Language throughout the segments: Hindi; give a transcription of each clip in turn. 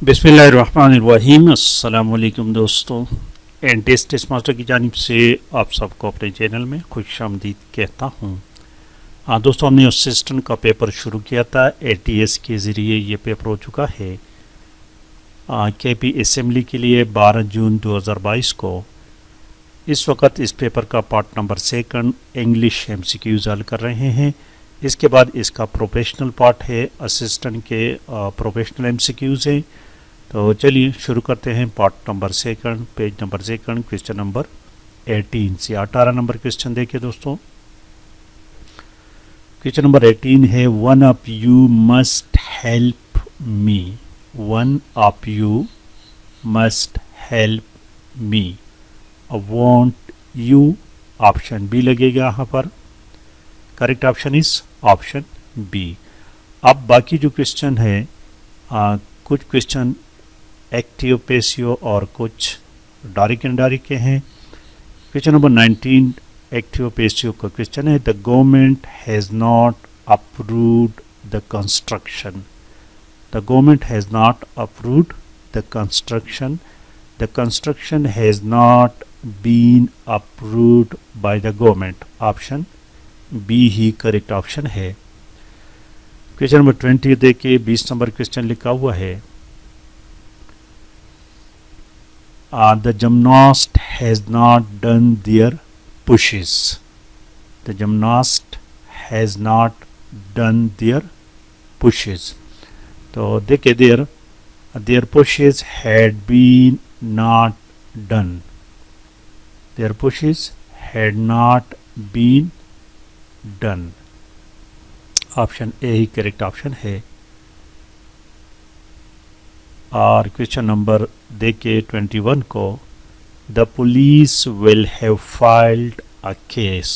बिस्मिल्लाहिर्रहमानिर्रहीम। अस्सलाम वालेकुम दोस्तों, एनटीएस टेस्ट मास्टर की जानिब से आप सबको अपने चैनल में खुशामदीद कहता हूँ। दोस्तों, हमने असिस्टेंट का पेपर शुरू किया था। एटीएस के ज़रिए ये पेपर हो चुका है केपी असेंबली के लिए 12 जून 2022 को। इस वक्त इस पेपर का पार्ट नंबर 2 इंग्लिश एमसीक्यूज हल कर रहे हैं। इसके बाद इसका प्रोफेशनल पार्ट है, असिस्टेंट के प्रोफेशनल एमसीक्यूज हैं। तो चलिए शुरू करते हैं part number 2, page number 2, question number 18 से 18 नंबर क्वेश्चन देखिए दोस्तों। क्वेश्चन नंबर 18 है, one of you must help me. One of you must help me. Want you option B लगेगा यहाँ पर। Correct option is option B. अब बाकी जो क्वेश्चन है, कुछ क्वेश्चन एक्टिव पैसिव और कुछ डायरेक्ट इनडायरेक्ट के हैं। क्वेश्चन नंबर 19 एक्टिव पैसिव का क्वेश्चन है, the government has not approved the construction. The government has not approved the construction. The construction has not been approved by the government. Option B ही करेक्ट ऑप्शन है। क्वेश्चन नंबर 20 देखिए, 20 नंबर क्वेश्चन लिखा हुआ है, the gymnast has not done their pushes. The gymnast has not done their pushes. तो देखिए, their pushes had been not done. Their pushes had not been done. Option A ही करेक्ट ऑप्शन है। और क्वेश्चन नंबर देखिए 21 को, the police will have filed a case.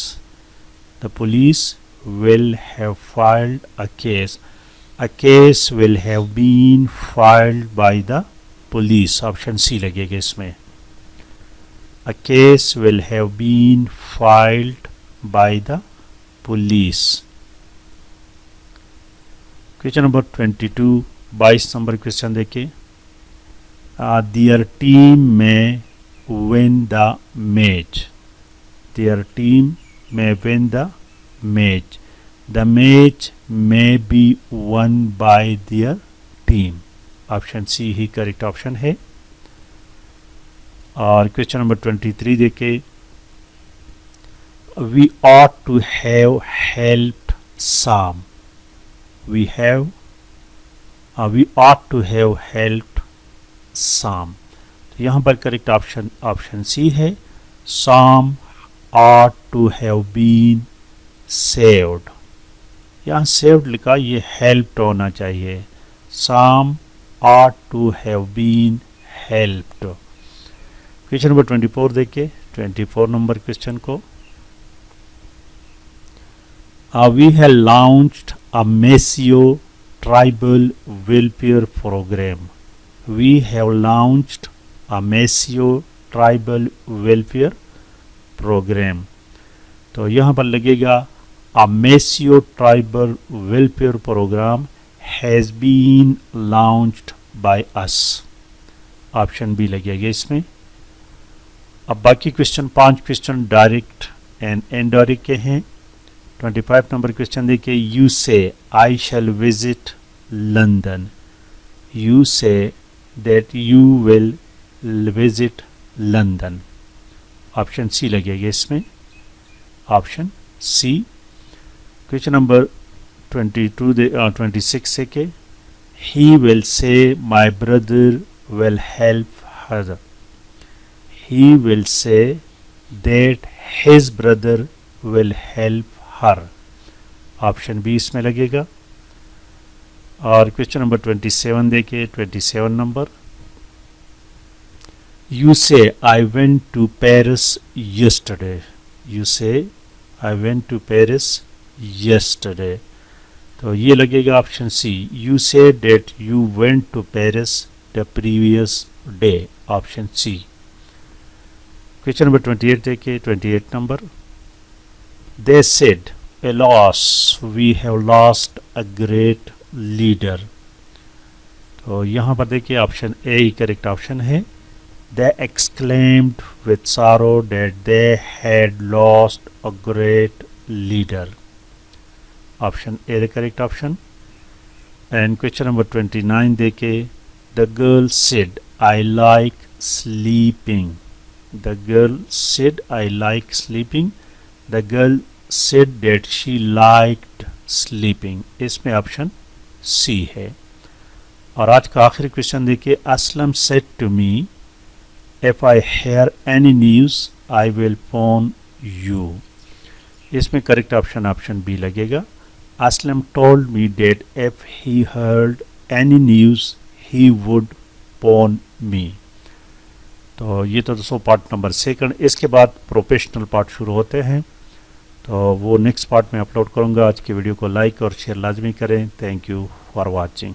The police will have filed a case. A case will have been filed by the police. Option C लगेगा इसमें। A case will have been filed by the police. Question number 22, 22 number question देखिए, their team may win the match. Their team may win the match. The match may be won by their team. Option C ही करेक्ट ऑप्शन है। और क्वेश्चन नंबर 23 देखिए, we ought to have helped Sam. We ought to have helped Sam. तो यहाँ पर करेक्ट ऑप्शन ऑप्शन सी है। Sam ought to have been saved. यहाँ saved लिखा, ये helped होना चाहिए। Sam ought to have been helped. Question number 24 देखिए, 24 नंबर क्वेश्चन को, we have launched a massive tribal welfare program. We have launched a massive tribal welfare program. तो यहाँ पर लगेगा, a massive tribal welfare program has been launched by us. Option B लगेगा इसमें। अब बाकी question 5 question direct and indirect के हैं। 25 नंबर क्वेश्चन देखिए, यू से I shall visit London. You say that you will visit London. Option C लगेगा इसमें। Option C. क्वेश्चन नंबर 26 से के, he will say my brother will help her. He will say that his brother will help her. Option B इसमें लगेगा। और क्वेश्चन नंबर 27 देखिए, 27 नंबर, यू से I went to Paris yesterday. You से I went to Paris yesterday. तो ये लगेगा option C, you said that you went to Paris the previous day. Option C. Question number 28 देखिए, 28 number, they said alas we have lost a great leader. तो यहाँ पर देखिए ऑप्शन ए ही करेक्ट ऑप्शन है। They exclaimed with sorrow that they had lost a great leader. Option A the correct option. And question number 29 देखिए, the girl said I like sleeping. The girl said I like sleeping. The girl said that she liked sleeping। इसमें ऑप्शन सी है। और आज का आखिरी क्वेश्चन देखिए, Aslam said to me if I hear any news I will phone you। इसमें करेक्ट ऑप्शन ऑप्शन बी लगेगा। Aslam told me that if he heard any news he would phone me। तो ये तो दोस्तों पार्ट नंबर सेकंड। इसके बाद प्रोफेशनल पार्ट शुरू होते हैं, तो वो नेक्स्ट पार्ट में अपलोड करूँगा। आज की वीडियो को लाइक और शेयर लाजमी करें। Thank you for watching.